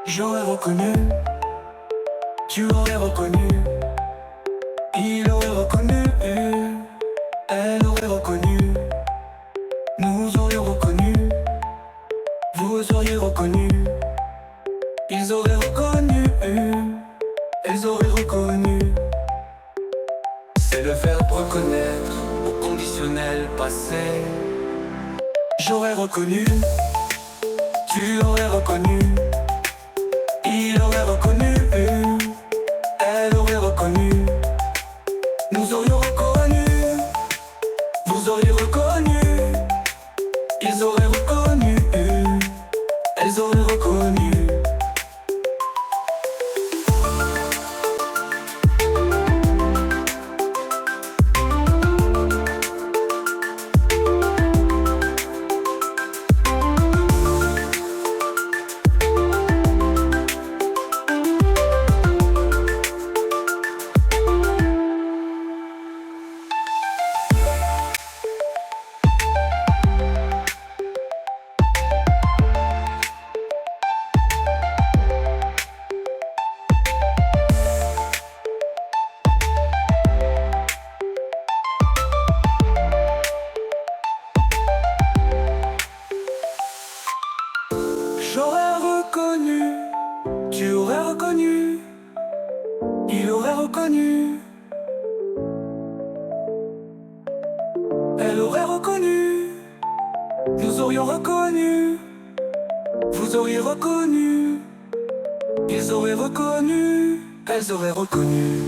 J'aurais reconnu, tu aurais reconnu, il aurait reconnu, elle aurait reconnu, nous aurions reconnu, vous auriez reconnu, ils auraient reconnu, elles auraient reconnu. C'est le verbe reconnaître au conditionnel passé. J'aurais reconnu, tu aurais reconnu, il aurait reconnu, elle aurait reconnu, nous aurions reconnu, vous auriez reconnu, ils auraient reconnu, elles auraient reconnu. J'aurais reconnu, tu aurais reconnu, il aurait reconnu, elle aurait reconnu, nous aurions reconnu, vous auriez reconnu, ils auraient reconnu, elles auraient reconnu.